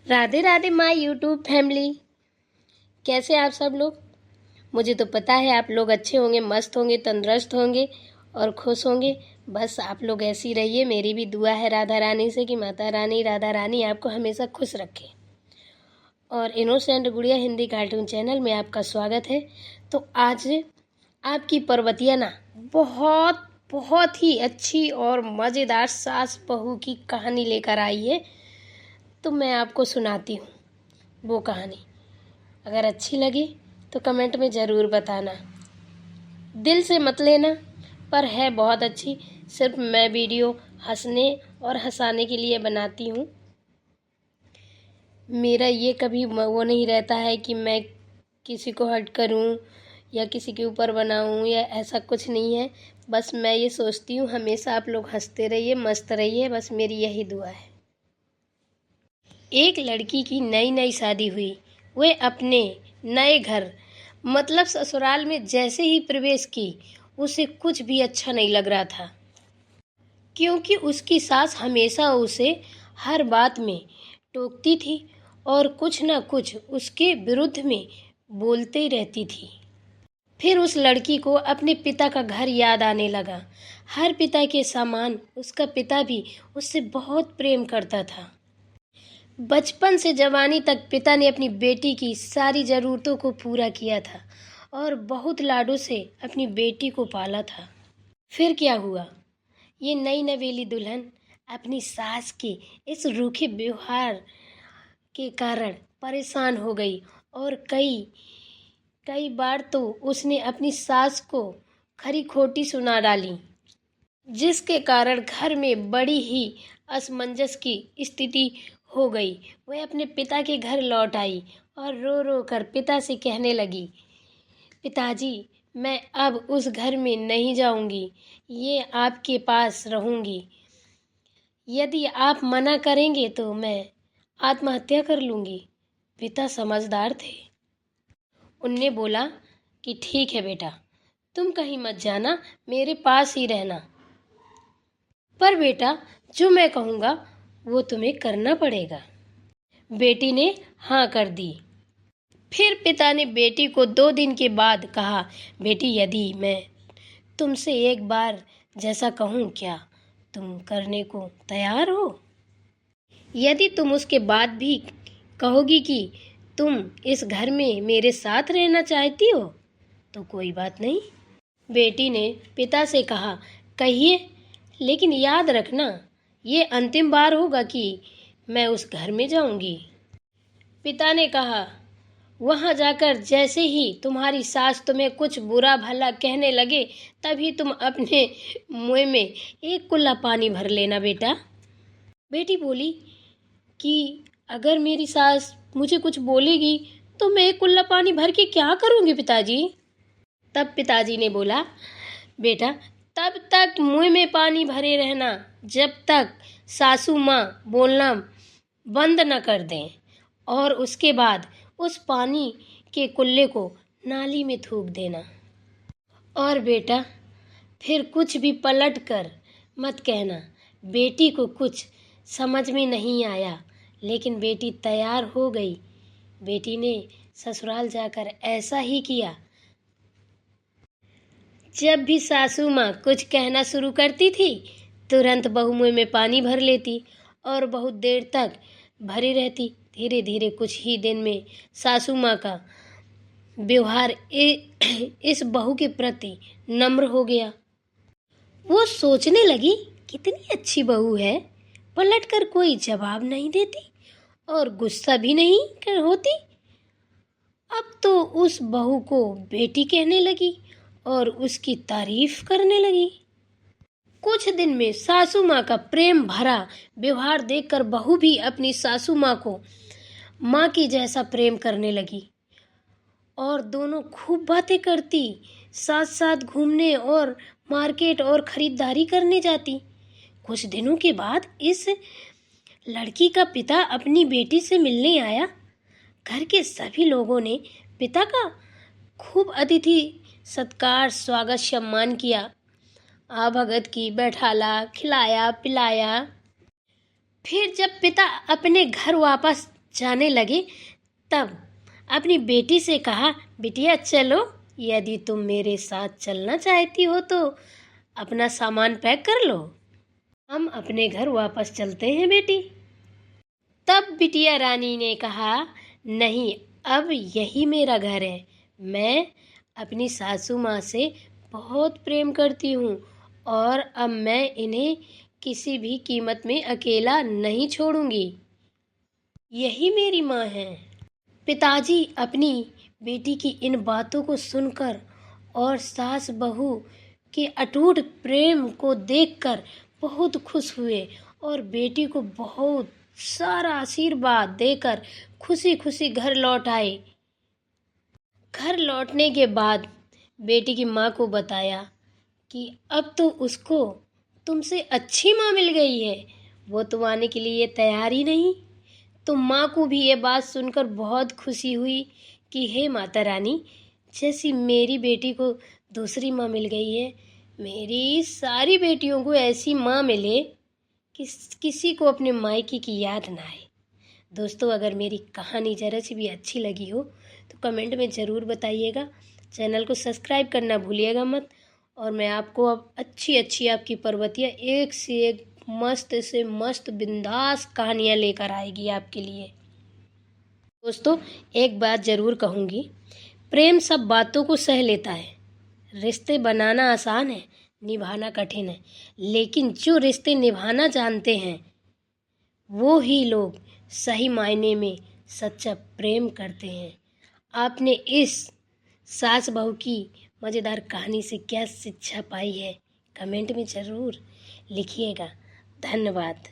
Radhe Radhe my YouTube family. कैसे आप सब लोग? मुझे तो पता है आप लोग अच्छे होंगे, मस्त होंगे, तंदुरुस्त होंगे और खुश होंगे। बस आप लोग ऐसी रहिए। मेरी भी दुआ है राधा रानी से कि माता रानी राधा रानी आपको हमेशा खुश रखे। और इनोसेंट गुड़िया हिंदी कार्टून चैनल में आपका स्वागत है। तो आज आपकी पर्वतिया ना बहुत बहुत ही अच्छी और मज़ेदार सास बहू की कहानी लेकर आई है। तो मैं आपको सुनाती हूँ वो कहानी। अगर अच्छी लगे तो कमेंट में ज़रूर बताना। दिल से मत लेना, पर है बहुत अच्छी। सिर्फ मैं वीडियो हंसने और हंसाने के लिए बनाती हूँ। मेरा ये कभी वो नहीं रहता है कि मैं किसी को हर्ट करूँ या किसी के ऊपर बनाऊँ, या ऐसा कुछ नहीं है। बस मैं ये सोचती हूँ हमेशा आप लोग हंसते रहिए, मस्त रहिए। बस मेरी यही दुआ है। एक लड़की की नई नई शादी हुई। वह अपने नए घर मतलब ससुराल में जैसे ही प्रवेश की, उसे कुछ भी अच्छा नहीं लग रहा था, क्योंकि उसकी सास हमेशा उसे हर बात में टोकती थी और कुछ न कुछ उसके विरुद्ध में बोलते ही रहती थी। फिर उस लड़की को अपने पिता का घर याद आने लगा। हर पिता के समान उसका पिता भी उससे बहुत प्रेम करता था। बचपन से जवानी तक पिता ने अपनी बेटी की सारी ज़रूरतों को पूरा किया था और बहुत लाडों से अपनी बेटी को पाला था। फिर क्या हुआ? ये नई नवेली दुल्हन अपनी सास के इस रूखे व्यवहार के कारण परेशान हो गई और कई बार तो उसने अपनी सास को खरी खोटी सुना डाली, जिसके कारण घर में बड़ी ही असमंजस की स्थिति हो गई। वह अपने पिता के घर लौट आई और रो रो कर पिता से कहने लगी, पिताजी, मैं अब उस घर में नहीं जाऊंगी, ये आपके पास रहूंगी। यदि आप मना करेंगे तो मैं आत्महत्या कर लूंगी। पिता समझदार थे। उनने बोला कि ठीक है बेटा, तुम कहीं मत जाना, मेरे पास ही रहना। पर बेटा, जो मैं कहूँगा वो तुम्हें करना पड़ेगा। बेटी ने हाँ कर दी। फिर पिता ने बेटी को 2 दिन के बाद कहा, बेटी, यदि मैं तुमसे एक बार जैसा कहूँ, क्या तुम करने को तैयार हो? यदि तुम उसके बाद भी कहोगी कि तुम इस घर में मेरे साथ रहना चाहती हो, तो कोई बात नहीं। बेटी ने पिता से कहा, कहिए, लेकिन याद रखना, ये अंतिम बार होगा कि मैं उस घर में जाऊंगी। पिता ने कहा, वहां जाकर जैसे ही तुम्हारी सास तुम्हें कुछ बुरा भला कहने लगे, तभी तुम अपने मुंह में एक कुल्ला पानी भर लेना बेटा। बेटी बोली कि अगर मेरी सास मुझे कुछ बोलेगी तो मैं एक कुल्ला पानी भर के क्या करूंगी पिताजी? तब पिताजी ने बोला, बेटा, तब तक मुंह में पानी भरे रहना जब तक सासू माँ बोलना बंद न कर दें, और उसके बाद उस पानी के कुल्ले को नाली में थूक देना। और बेटा, फिर कुछ भी पलट कर मत कहना। बेटी को कुछ समझ में नहीं आया, लेकिन बेटी तैयार हो गई। बेटी ने ससुराल जाकर ऐसा ही किया। जब भी सासू माँ कुछ कहना शुरू करती थी, तुरंत बहू मुँह में पानी भर लेती और बहुत देर तक भरी रहती। धीरे धीरे कुछ ही दिन में सासू माँ का व्यवहार इस बहू के प्रति नम्र हो गया। वो सोचने लगी, कितनी अच्छी बहू है, पलट कर कोई जवाब नहीं देती और गुस्सा भी नहीं होती। अब तो उस बहू को बेटी कहने लगी और उसकी तारीफ करने लगी। कुछ दिन में सासू माँ का प्रेम भरा व्यवहार देखकर बहू भी अपनी सासू माँ को माँ की जैसा प्रेम करने लगी और दोनों खूब बातें करती, साथ साथ घूमने और मार्केट और खरीदारी करने जाती। कुछ दिनों के बाद इस लड़की का पिता अपनी बेटी से मिलने आया। घर के सभी लोगों ने पिता का खूब अतिथि सत्कार, स्वागत, सम्मान किया। भगत की, बैठाला, खिलाया पिलाया। फिर जब पिता अपने घर वापस जाने लगे तब अपनी बेटी से कहा, बिटिया चलो, यदि तुम मेरे साथ चलना चाहती हो तो अपना सामान पैक कर लो, हम अपने घर वापस चलते हैं बेटी। तब बिटिया रानी ने कहा, नहीं, अब यही मेरा घर है। मैं अपनी सासू माँ से बहुत प्रेम करती हूँ और अब मैं इन्हें किसी भी कीमत में अकेला नहीं छोड़ूंगी। यही मेरी माँ है। पिताजी अपनी बेटी की इन बातों को सुनकर और सास बहू के अटूट प्रेम को देखकर बहुत खुश हुए और बेटी को बहुत सारा आशीर्वाद देकर खुशी खुशी घर लौट आए। घर लौटने के बाद बेटी की माँ को बताया कि अब तो उसको तुमसे अच्छी माँ मिल गई है, वो तो आने के लिए तैयार ही नहीं। तो माँ को भी ये बात सुनकर बहुत खुशी हुई कि हे माता रानी, जैसी मेरी बेटी को दूसरी माँ मिल गई है, मेरी सारी बेटियों को ऐसी माँ मिले कि किसी को अपने मायके की याद ना आए। दोस्तों, अगर मेरी कहानी ज़रा सी भी अच्छी लगी हो तो कमेंट में ज़रूर बताइएगा। चैनल को सब्सक्राइब करना भूलिएगा मत। और मैं आपको अब अच्छी अच्छी आपकी पर्वतिया एक से एक मस्त से मस्त बिंदास कहानियाँ लेकर आएगी आपके लिए। दोस्तों, एक बात ज़रूर कहूँगी, प्रेम सब बातों को सह लेता है। रिश्ते बनाना आसान है, निभाना कठिन है, लेकिन जो रिश्ते निभाना जानते हैं वो ही लोग सही मायने में सच्चा प्रेम करते हैं। आपने इस सास बहू की मज़ेदार कहानी से क्या शिक्षा पाई है, कमेंट में ज़रूर लिखिएगा। धन्यवाद।